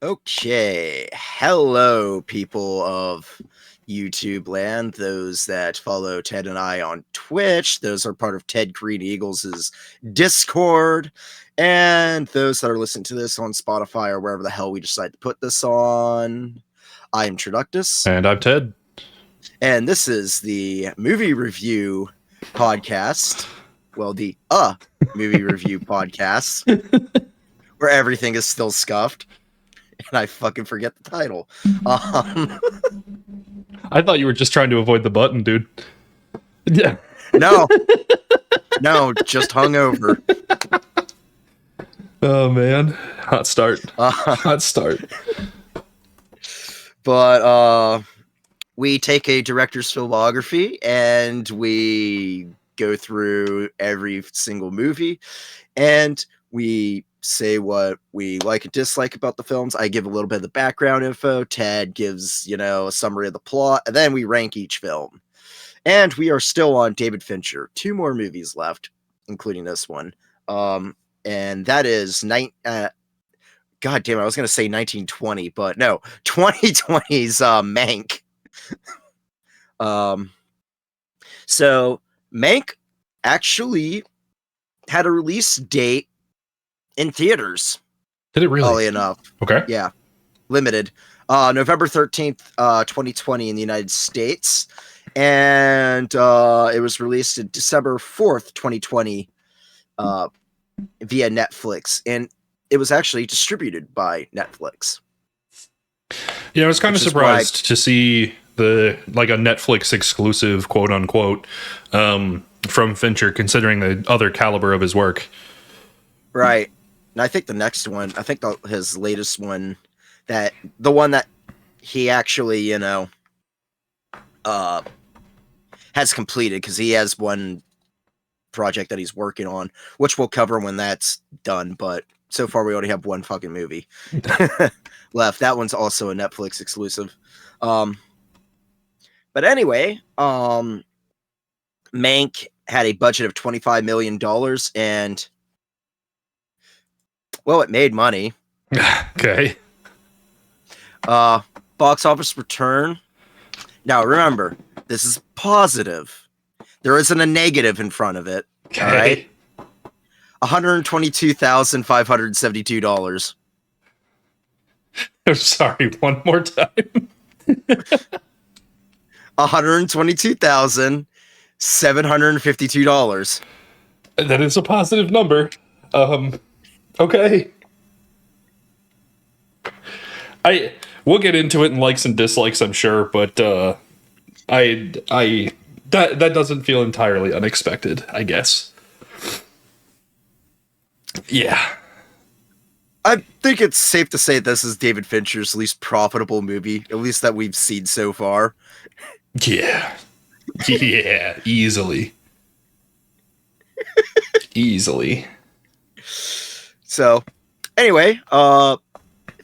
Okay, hello, people of YouTube land. Those that follow Ted and I on Twitch, those are part of Ted Green Eagles' Discord, and those that are listening to this on Spotify or wherever the hell we decide to put this on. I'm Traductus, And I'm Ted. and this is the movie review podcast. Well, the movie review podcast, where everything is still scuffed. And I fucking forget the title. I thought you were just trying to avoid the button, dude. Yeah. No, just hungover. Oh man, hot start. Hot start. But we take a director's filmography and we go through every single movie, and we say what we like and dislike about the films. I give a little bit of the background info. Ted gives, a summary of the plot, and then we rank each film. And we are still on David Fincher. 2 more movies left, including this one. And that is God damn it, I was going to say 1920, but no, 2020's Mank. So Mank actually had a release date in theaters. Did it really? Oddly enough. Okay. Yeah. Limited. November 13th, 2020 in the United States. And it was released in December 4th, 2020 via Netflix. And it was actually distributed by Netflix. Yeah, I was kind of surprised to see a Netflix exclusive, quote unquote, from Fincher, considering the other caliber of his work. Right. And I think the next one, his latest one, the one that he actually, has completed, because he has one project that he's working on, which we'll cover when that's done. But so far, we already have one fucking movie left. That one's also a Netflix exclusive. But anyway, Mank had a budget of $25 million, and well, it made money. Okay. Box office return. Now, remember, this is positive. There isn't a negative in front of it. Okay. All right. $122,572. I'm sorry, one more time. $122,752. That is a positive number. Okay. We'll get into it in likes and dislikes, I'm sure, but that doesn't feel entirely unexpected, I guess. Yeah. I think it's safe to say this is David Fincher's least profitable movie, at least that we've seen so far. Yeah. Yeah, easily. Easily. So, anyway,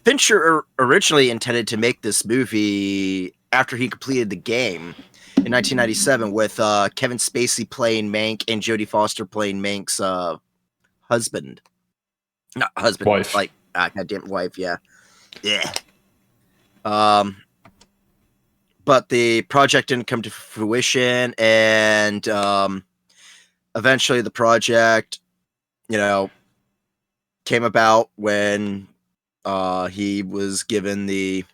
Fincher originally intended to make this movie after he completed The Game in 1997, with Kevin Spacey playing Mank and Jodie Foster playing Mank's husband. Not husband, wife. Goddamn wife, yeah. Yeah. But the project didn't come to fruition, and eventually the project, came about when he was given the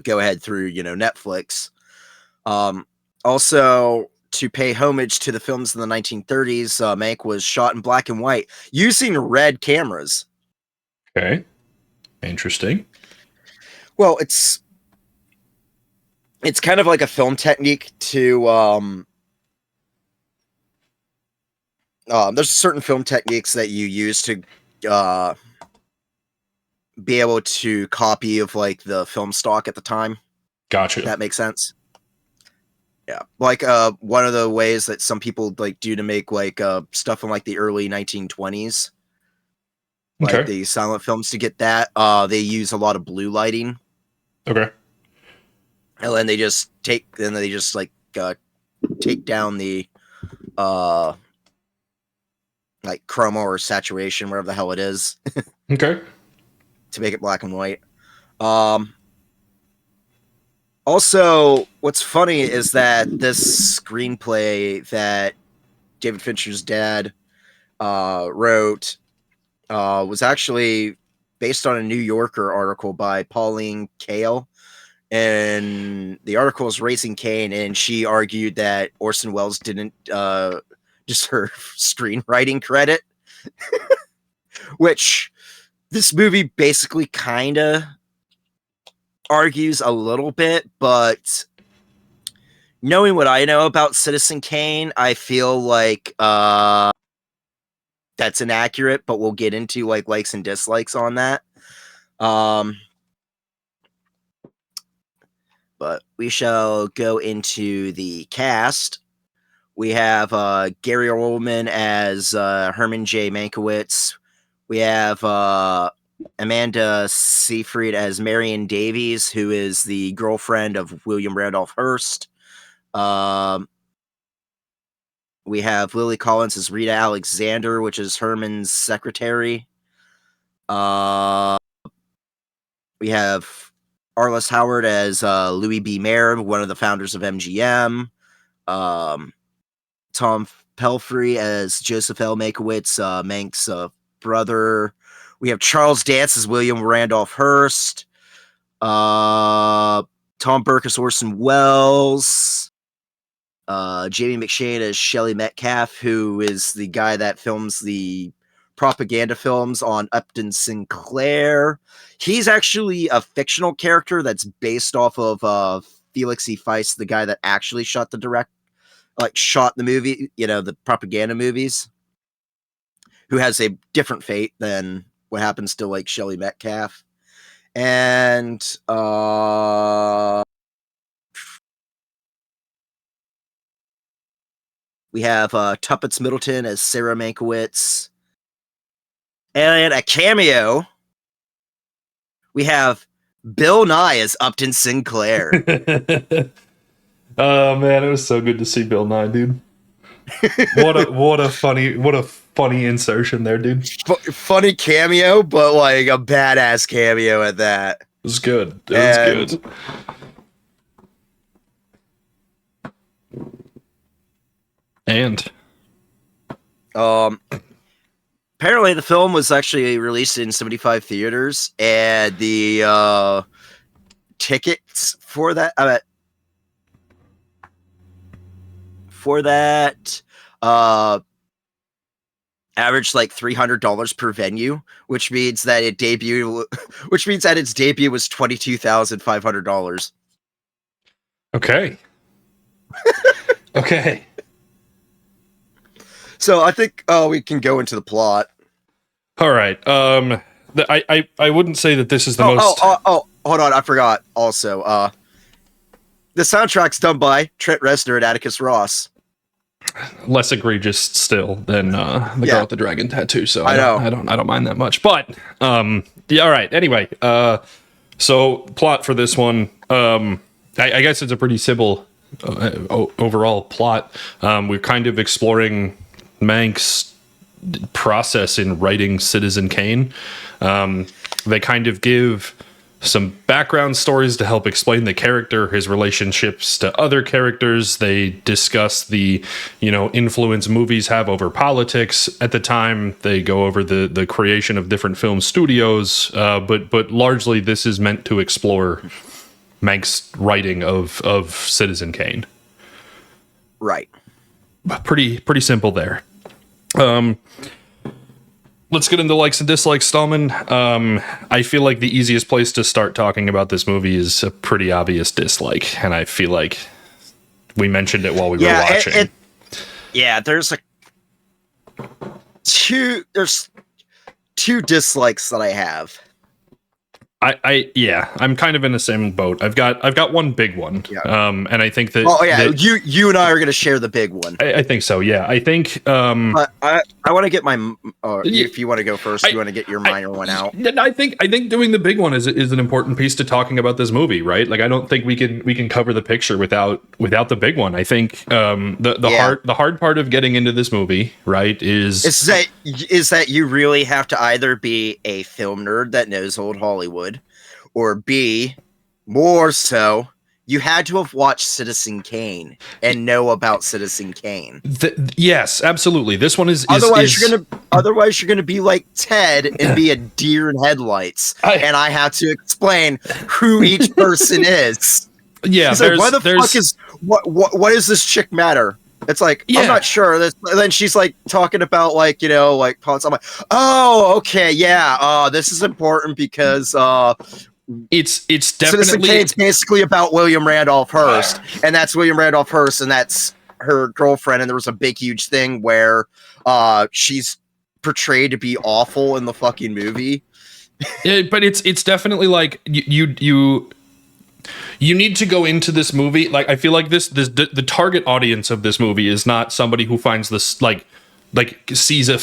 go ahead through Netflix. Also, to pay homage to the films in the 1930s, Mank was shot in black and white using red cameras. Okay, interesting. Well, it's kind of like a film technique to there's certain film techniques that you use to be able to copy of the film stock at the time. Gotcha. If that makes sense. Yeah, one of the ways that some people do to make stuff in the early 1920s, okay, the silent films, to get that they use a lot of blue lighting. Okay. And then they just take down the chroma or saturation, whatever the hell it is. Okay. to make it black and white. Also, what's funny is that this screenplay that David Fincher's dad wrote was actually based on a New Yorker article by Pauline Kael. And the article is Raising Cain, and she argued that Orson Welles didn't deserve screenwriting credit, which this movie basically kind of argues a little bit, but knowing what I know about Citizen Kane, I feel like that's inaccurate, but we'll get into like likes and dislikes on that. But we shall go into the cast. We have Gary Oldman as Herman J. Mankiewicz. We have Amanda Seyfried as Marion Davies, who is the girlfriend of William Randolph Hearst. We have Lily Collins as Rita Alexander, which is Herman's secretary. We have Arliss Howard as Louis B. Mayer, one of the founders of MGM. Tom Pelphrey as Joseph L. Mankiewicz, Mank's brother. We have Charles Dance as William Randolph Hearst. Tom Burke as Orson Welles. Jamie McShane as Shelley Metcalf, who is the guy that films the propaganda films on Upton Sinclair. He's actually a fictional character that's based off of Felix E. Feist, the guy that actually shot the movie, the propaganda movies, who has a different fate than what happens to like Shelley Metcalf. And we have Tuppence Middleton as Sarah Mankiewicz. And a cameo, we have Bill Nye as Upton Sinclair. Oh man, it was so good to see Bill Nye, dude. What a funny insertion there, dude. Funny cameo, but like a badass cameo at that. It was good. It was good. And apparently the film was actually released in 75 theaters, and the tickets for that averaged like $300 per venue, which means that its debut was $22,500. Okay. Okay. So I think we can go into the plot. All right. I wouldn't say that this is the most. Oh, hold on, I forgot. Also, the soundtrack's done by Trent Reznor and Atticus Ross. Less egregious still than the girl with the dragon tattoo. So I don't mind that much. But yeah. All right. Anyway, so plot for this one. I guess it's a pretty simple overall plot. We're kind of exploring Mank's process in writing Citizen Kane. They kind of give some background stories to help explain the character, his relationships to other characters. They discuss the, influence movies have over politics at the time. They go over the creation of different film studios, but largely this is meant to explore Mank's writing of Citizen Kane. Right. Pretty simple there. Let's get into likes and dislikes, Stallman. I feel like the easiest place to start talking about this movie is a pretty obvious dislike, and I feel like we mentioned it while we were watching. There's two dislikes that I have. I'm kind of in the same boat. I've got one big one. Yeah. And I think that. Oh yeah, you and I are going to share the big one. I think so. Yeah, I think. I want to get my. If you want to go first, you want to get your minor one out. I think doing the big one is an important piece to talking about this movie, right? Like I don't think we can cover the picture without the big one. I think the hard part of getting into this movie, right, is that is that you really have to either be a film nerd that knows old Hollywood, or B, more so, you had to have watched Citizen Kane and know about Citizen Kane. Yes, absolutely. This one is otherwise you're gonna be like Ted and be a deer in headlights, and I have to explain who each person is. Yeah, like, why the fuck is what does this chick matter? It's like, I'm not sure. Then she's like talking about like, you know, like politics. I'm like, oh, okay, yeah. This is important because it's definitely Citizen Kane's basically about William Randolph Hearst, and that's William Randolph Hearst, and that's her girlfriend. And there was a big, huge thing where she's portrayed to be awful in the fucking movie. But it's definitely like you need to go into this movie. Like, I feel like the target audience of this movie is not somebody who finds this like sees a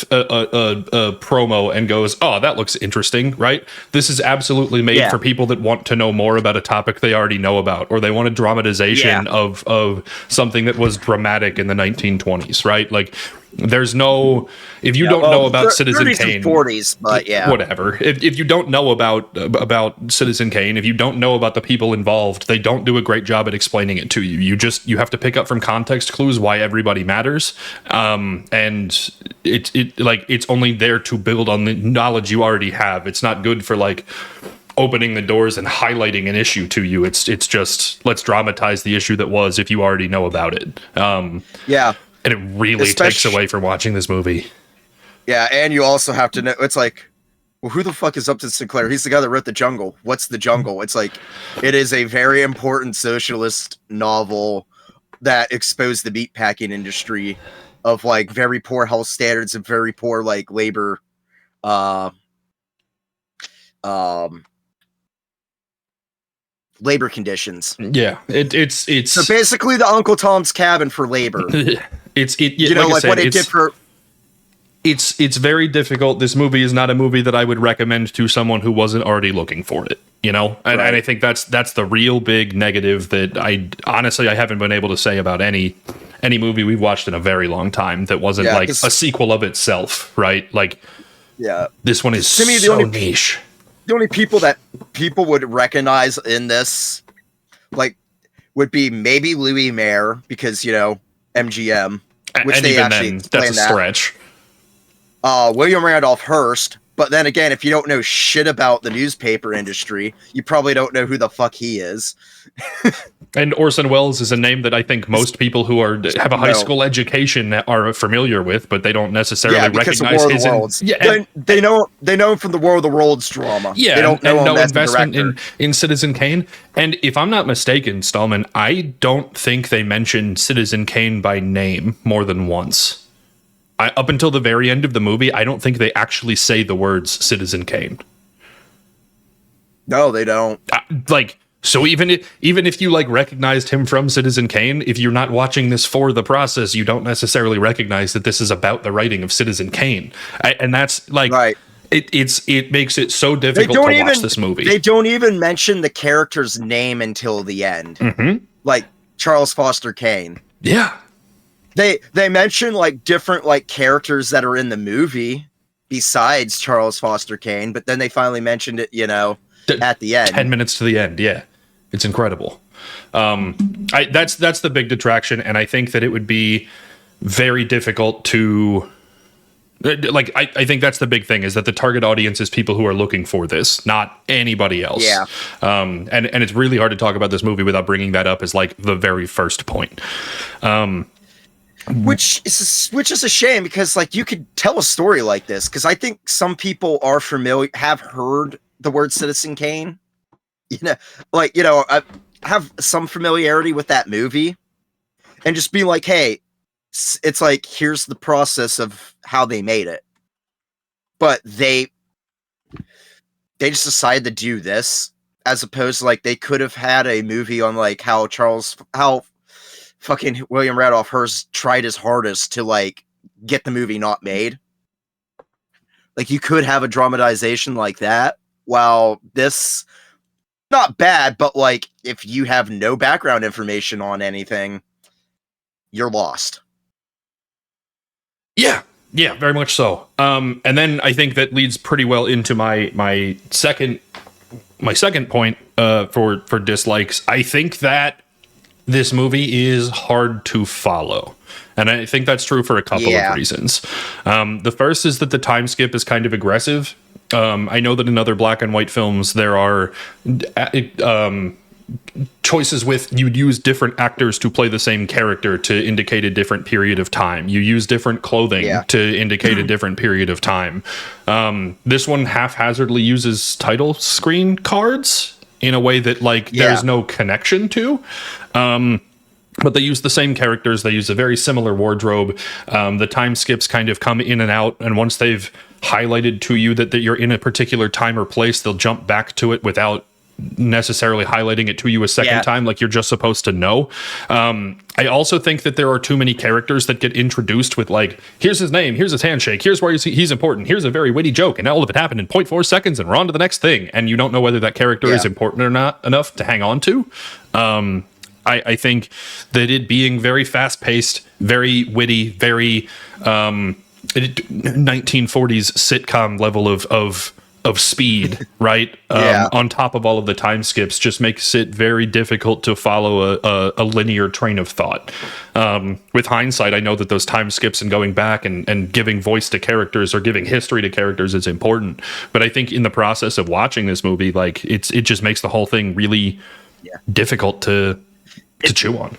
promo and goes, oh, that looks interesting, right? This is absolutely made for people that want to know more about a topic they already know about, or they want a dramatization of something that was dramatic in the 1920s, right? Like, there's no, if you don't know about Citizen Kane, 40s, but whatever. If you don't know about Citizen Kane, if you don't know about the people involved, they don't do a great job at explaining it to you. You have to pick up from context clues why everybody matters, and it's only there to build on the knowledge you already have. It's not good for like opening the doors and highlighting an issue to you. It's just, let's dramatize the issue that was if you already know about it. And it really takes away from watching this movie. Yeah, and you also have to know, it's like, well, who the fuck is Upton Sinclair? He's the guy that wrote The Jungle. What's The Jungle? It's like, it is a very important socialist novel that exposed the meatpacking industry of like very poor health standards and very poor like labor labor conditions. Yeah, it's so basically the Uncle Tom's Cabin for labor. You know, like what it did for. It's very difficult. This movie is not a movie that I would recommend to someone who wasn't already looking for it. You know, and I think that's the real big negative that I haven't been able to say about any movie we've watched in a very long time that wasn't like a sequel of itself, right? Like, this one is to me so niche. The only people that people would recognize in this, like, would be maybe Louis Mayer, because, you know, MGM, which and they even actually then, that's a stretch. William Randolph Hearst, but then again, if you don't know shit about the newspaper industry, you probably don't know who the fuck he is. And Orson Welles is a name that I think most people who have a high school education are familiar with, but they don't necessarily recognize his. They know him from the War of the Worlds drama. Yeah, they don't know him no as investment in Citizen Kane. And if I'm not mistaken, Stallman, I don't think they mentioned Citizen Kane by name more than once. Up until the very end of the movie, I don't think they actually say the words Citizen Kane. No, they don't. So even if you like recognized him from Citizen Kane, if you're not watching this for the process, you don't necessarily recognize that this is about the writing of Citizen Kane, and that's like it makes it so difficult to watch this movie. They don't even mention the character's name until the end, like Charles Foster Kane. Yeah, they mention like different like characters that are in the movie besides Charles Foster Kane, but then they finally mentioned it, you know, at the end, 10 minutes to the end. Yeah. It's incredible. That's the big detraction, and I think that it would be very difficult to like. I think that's the big thing, is that the target audience is people who are looking for this, not anybody else. Yeah. And it's really hard to talk about this movie without bringing that up as like the very first point. Which is a shame, because like you could tell a story like this, because I think some people are familiar, have heard the word Citizen Kane. You know, like, you know, I have some familiarity with that movie, and just be like, hey, it's like, here's the process of how they made it. But they just decided to do this, as opposed to like, they could have had a movie on like how fucking William Randolph Hearst tried his hardest to like get the movie not made. Like, you could have a dramatization like that, while this, not bad, but like, if you have no background information on anything, you're lost. Yeah, Yeah, very much so. And then I think that leads pretty well into my second point for dislikes. I think that this movie is hard to follow. And I think that's true for a couple of reasons. The first is that the time skip is kind of aggressive. I know that in other black and white films, there are choices with you use different actors to play the same character to indicate a different period of time. You use different clothing to indicate a different period of time. This one haphazardly uses title screen cards in a way that there's no connection to. But they use the same characters. They use a very similar wardrobe. The time skips kind of come in and out. And once they've highlighted to you that you're in a particular time or place, they'll jump back to it without necessarily highlighting it to you a second time, like you're just supposed to know. I also think that there are too many characters that get introduced with here's his name, here's his handshake, here's why he's important, here's a very witty joke, and all of it happened in 0.4 seconds, and we're on to the next thing, and you don't know whether that character is important or not enough to hang on to. I think that it being very fast-paced, very witty, very 1940s sitcom level of speed, right? On top of all of the time skips, just makes it very difficult to follow a linear train of thought. With hindsight, I know that those time skips and going back and giving voice to characters or giving history to characters is important. But I think in the process of watching this movie, it just makes the whole thing really difficult to chew on.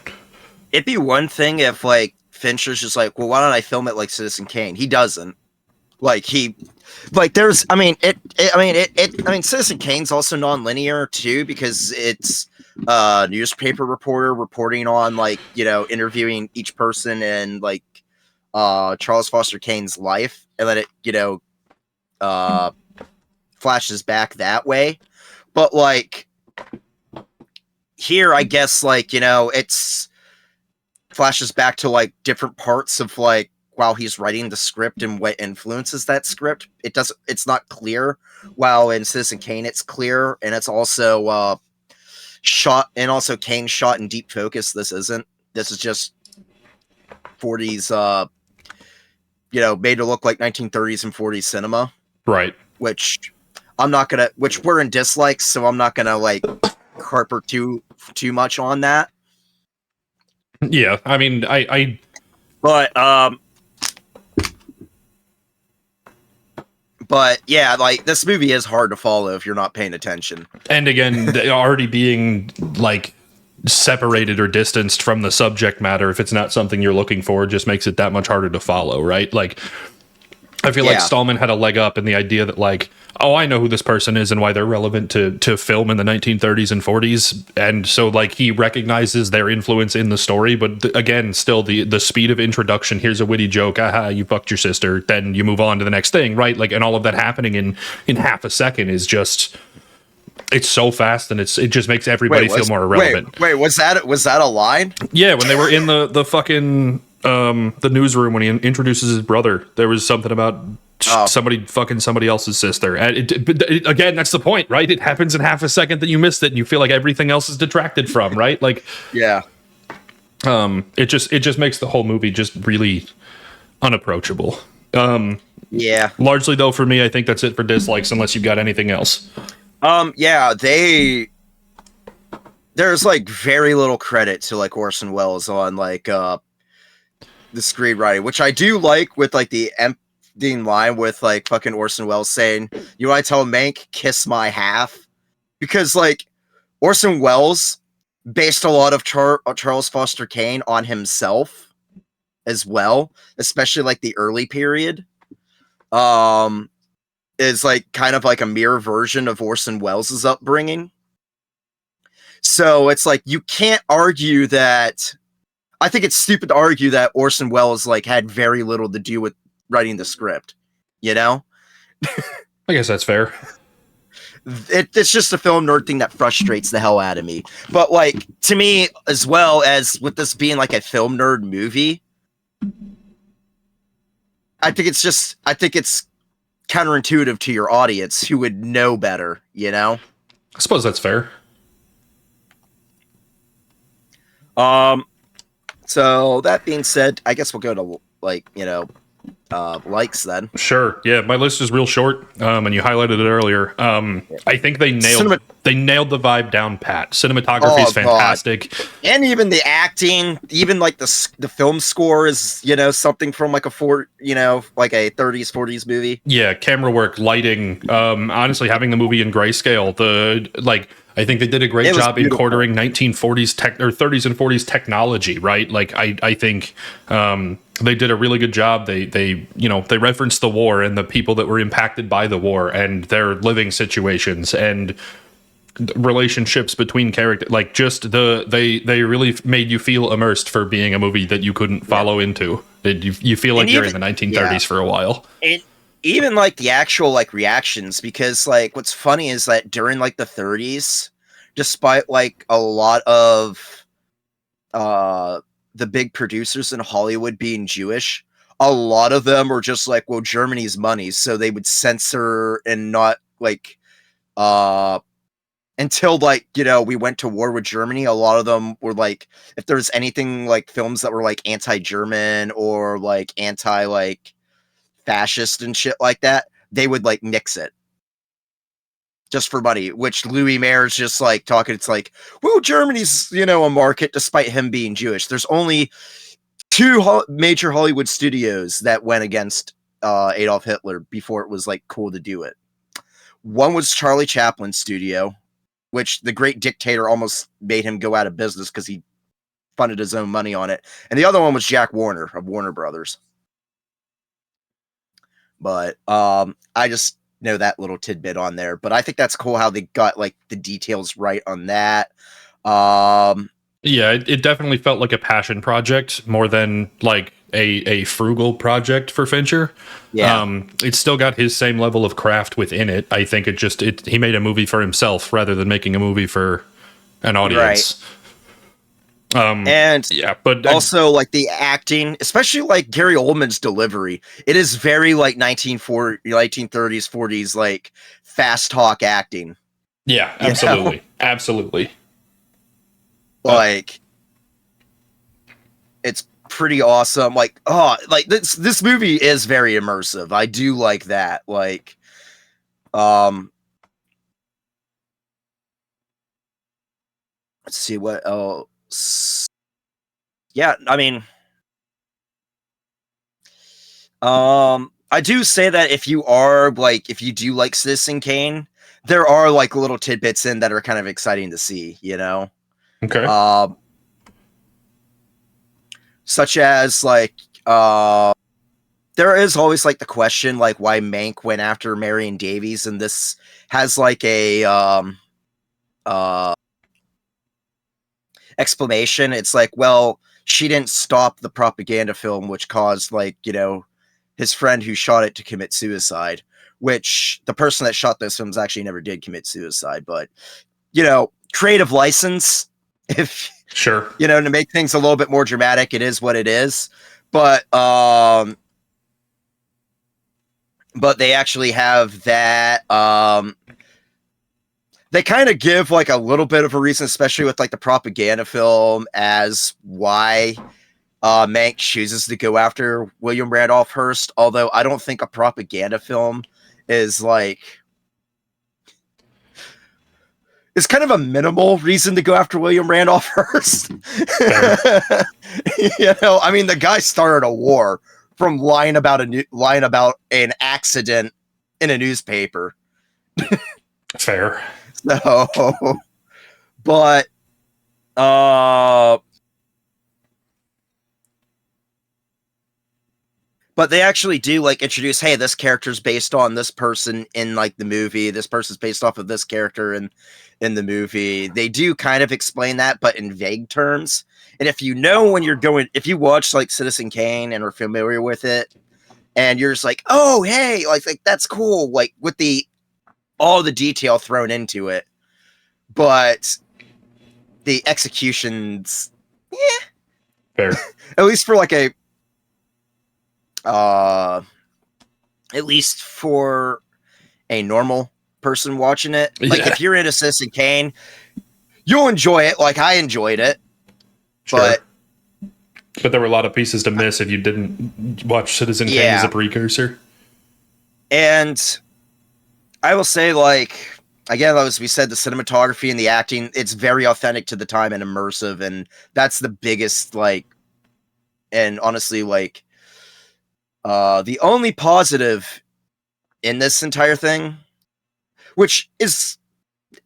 It'd be one thing if Fincher's just well, why don't I film it like Citizen Kane? He doesn't. Citizen Kane's also non-linear too, because it's a newspaper reporter reporting on interviewing each person in Charles Foster Kane's life, and then it flashes back that way. But here, I guess it's flashes back to different parts of while he's writing the script and what influences that script. It's not clear. While in Citizen Kane it's clear, and it's also shot, and also Kane shot in deep focus. This isn't. This is just 40s made to look like 1930s and 40s cinema. Right. Which we're in dislikes, so I'm not gonna carper too much on that. Yeah, I mean, But yeah, this movie is hard to follow if you're not paying attention. And again, already being separated or distanced from the subject matter, if it's not something you're looking for, just makes it that much harder to follow, right? I feel like Stallman had a leg up in the idea that I know who this person is and why they're relevant to film in the 1930s and 40s, and so he recognizes their influence in the story. But again, still the speed of introduction. Here's a witty joke. Aha, you fucked your sister. Then you move on to the next thing, right? And all of that happening in half a second is just. It's so fast, and it just makes everybody feel more irrelevant. Wait, was that a line? Yeah, when they were in the fucking the newsroom when he introduces his brother, there was something about somebody fucking somebody else's sister. And again, that's the point, right? It happens in half a second that you missed it, and you feel like everything else is detracted from, right? Yeah. It just makes the whole movie just really unapproachable. Yeah. Largely, though, for me, I think that's it for dislikes, unless you've got anything else. There's very little credit to Orson Welles on the screenwriting, which I do like, with the ending line with fucking Orson Welles saying, "You want to tell Mank, kiss my half?" Because Orson Welles based a lot of Charles Foster Kane on himself as well, especially the early period. Is kind of a mirror version of Orson Welles' upbringing. So it's you can't argue that. I think it's stupid to argue that Orson Welles had very little to do with writing the script. I guess that's fair. It's just a film nerd thing that frustrates the hell out of me. But to me, as well as with this being a film nerd movie, I think it's counterintuitive to your audience who would know better, I suppose that's fair. So that being said, I guess we'll go to likes then. Sure. Yeah, my list is real short, and you highlighted it earlier. I think they nailed the vibe down pat. Cinematography is fantastic, God. And even the acting, even like the film score is something from like a like a 30s 40s movie. Yeah, camera work, lighting. Honestly, having the movie in grayscale, I think they did a great job incorporating 1940s tech or 30s and 40s technology, right? Like I think they did a really good job. They referenced the war and the people that were impacted by the war and their living situations and relationships between characters. Like just they really made you feel immersed for being a movie that you couldn't follow into. You feel like you're in the 1930s for a while. And even like the actual like reactions, because like what's funny is that during like the 30s, despite like a lot of the big producers in Hollywood being Jewish, a lot of them were just like, well, Germany's money, so they would censor and not like until like we went to war with Germany. A lot of them were like, if there's anything like films that were like anti-German or like anti like fascist and shit like that, they would like nix it just for money, which Louis Mayer's just like talking. It's like, well, Germany's a market despite him being Jewish. There's only two major Hollywood studios that went against Adolf Hitler before it was like cool to do it. One was Charlie Chaplin's studio, which the great dictator almost made him go out of business because he funded his own money on it. And the other one was Jack Warner of Warner Brothers. But I just know that little tidbit on there. But I think that's cool how they got like the details right on that. Yeah, it definitely felt like a passion project more than like a frugal project for Fincher. Yeah. It still got his same level of craft within it. I think he made a movie for himself rather than making a movie for an audience. Right. And yeah, but also like the acting, especially like Gary Oldman's delivery, it is very like 1930s, 40s, like fast talk acting. Yeah, absolutely. Absolutely. Like it's pretty awesome. Like, like this movie is very immersive. I do like that. Like, let's see what else. Yeah, I mean, I do say that if you do like Citizen Kane, there are like little tidbits in that are kind of exciting to see, Okay. Such as like, there is always like the question like why Mank went after Marion Davies, and this has like a explanation. It's like, well, she didn't stop the propaganda film, which caused like his friend who shot it to commit suicide, which the person that shot those films actually never did commit suicide. But creative license, if sure, to make things a little bit more dramatic, it is what it is. But they actually have that they kind of give like a little bit of a reason, especially with like the propaganda film, as why Mank chooses to go after William Randolph Hearst. Although I don't think a propaganda film is like, it's kind of a minimal reason to go after William Randolph Hearst. I mean, the guy started a war from lying about an accident in a newspaper. Fair. So, but they actually do like introduce, hey, this character's based on this person in like the movie. This person's based off of this character in the movie. They do kind of explain that, but in vague terms. And if if you watch like Citizen Kane and are familiar with it, and you're just like, oh, hey, like that's cool, like with all the detail thrown into it, but the executions, yeah, fair. At least for like at least for a normal person watching it, like if you're into Citizen Kane, you'll enjoy it. Like I enjoyed it, sure. but But there were a lot of pieces to miss if you didn't watch Citizen Kane as a precursor. And I will say, like, again, as we said, the cinematography and the acting, it's very authentic to the time and immersive. And that's the biggest, like, and honestly, like, the only positive in this entire thing, which is,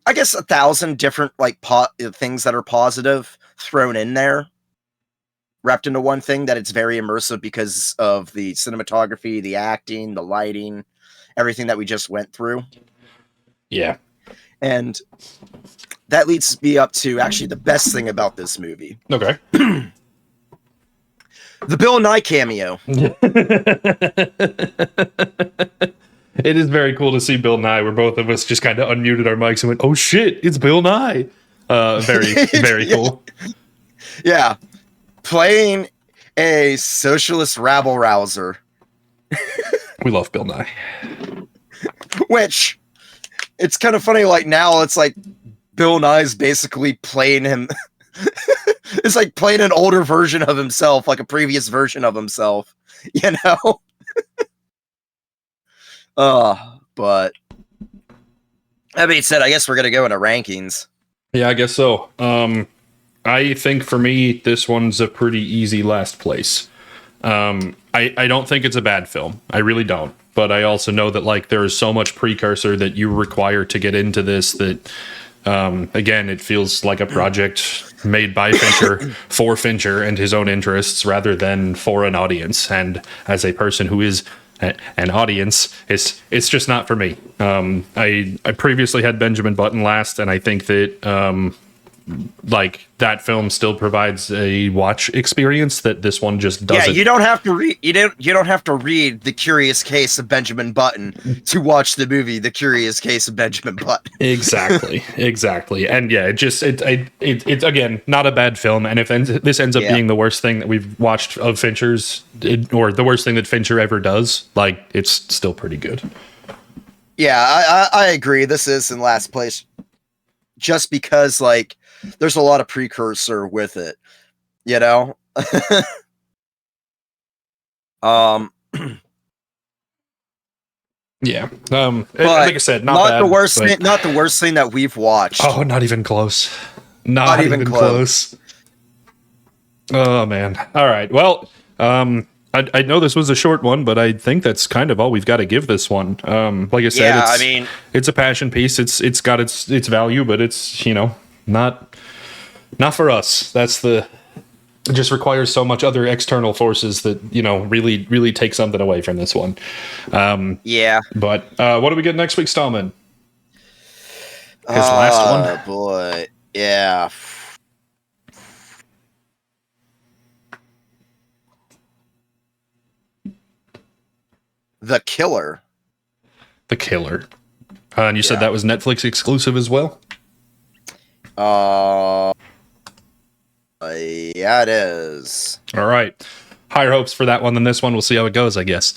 I guess, 1,000 different, like, things that are positive thrown in there, wrapped into one thing, that it's very immersive because of the cinematography, the acting, the lighting, everything that we just went through. Yeah. And that leads me up to actually the best thing about this movie. Okay. The Bill Nye cameo. It is very cool to see Bill Nye, where both of us just kind of unmuted our mics and went, "Oh shit, it's Bill Nye." Very cool. Yeah. Playing a socialist rabble rouser. We love Bill Nye. Which, it's kind of funny, like, now it's like Bill Nye's basically playing him. It's like playing an older version of himself, like a previous version of himself, you know? But that being said, I guess we're gonna go into rankings. Yeah, I guess so. I think for me, this one's a pretty easy last place. I don't think it's a bad film. I really don't. But I also know that, like, there is so much precursor that you require to get into this that, again, it feels like a project made by Fincher for Fincher and his own interests rather than for an audience. And as a person who is an audience, it's just not for me. I previously had Benjamin Button last, and I think that like that film still provides a watch experience that this one just doesn't. Yeah, you don't have to read. You don't have to read The Curious Case of Benjamin Button to watch the movie The Curious Case of Benjamin Button. Exactly. And yeah, it's again not a bad film. And if this ends up being the worst thing that we've watched of Fincher's, or the worst thing that Fincher ever does, like, it's still pretty good. Yeah, I agree. This is in last place, just because, like, there's a lot of precursor with it, you know? Yeah. Like I said, not bad, the worst thing, not the worst thing that we've watched. Oh, not even close. Not even close. Oh man. All right. Well, I know this was a short one, but I think that's kind of all we've got to give this one. Like I said, it's a passion piece. It's got its value, but it's, not for us. It just requires so much other external forces that, really take something away from this one. Yeah. But what do we get next week, Stallman? His last one? Oh boy. Yeah. The Killer. The Killer. And you said that was Netflix exclusive as well? Yeah, it is. All right. Higher hopes for that one than this one. We'll see how it goes, I guess.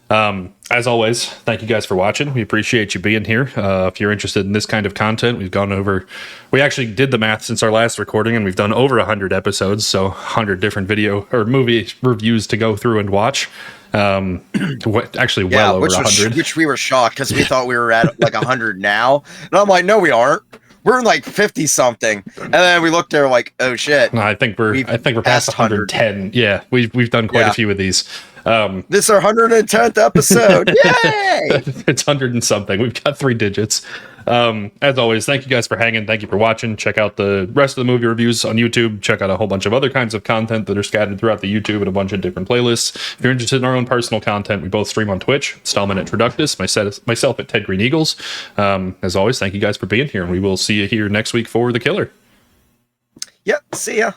As always, thank you guys for watching. We appreciate you being here. If you're interested in this kind of content, we actually did the math since our last recording, and we've done over 100 episodes, so 100 different video or movie reviews to go through and watch. Actually, well over 100. Which we were shocked because we thought we were at like 100 now. And I'm like, no, we aren't. We're like 50 something. And then we looked there like, oh shit. No, I think we're past 110. Yeah, we've done quite a few of these. This is our 110th episode. Yay! It's 100 and something. We've got 3 digits. As always, thank you guys for hanging. Thank you for watching. Check out the rest of the movie reviews on YouTube. Check out a whole bunch of other kinds of content that are scattered throughout the YouTube and a bunch of different playlists. If you're interested in our own personal content, we both stream on Twitch. Stallman at Traductus, myself at Ted Green Eagles. As always, thank you guys for being here, and we will see you here next week for The Killer. Yep, see ya.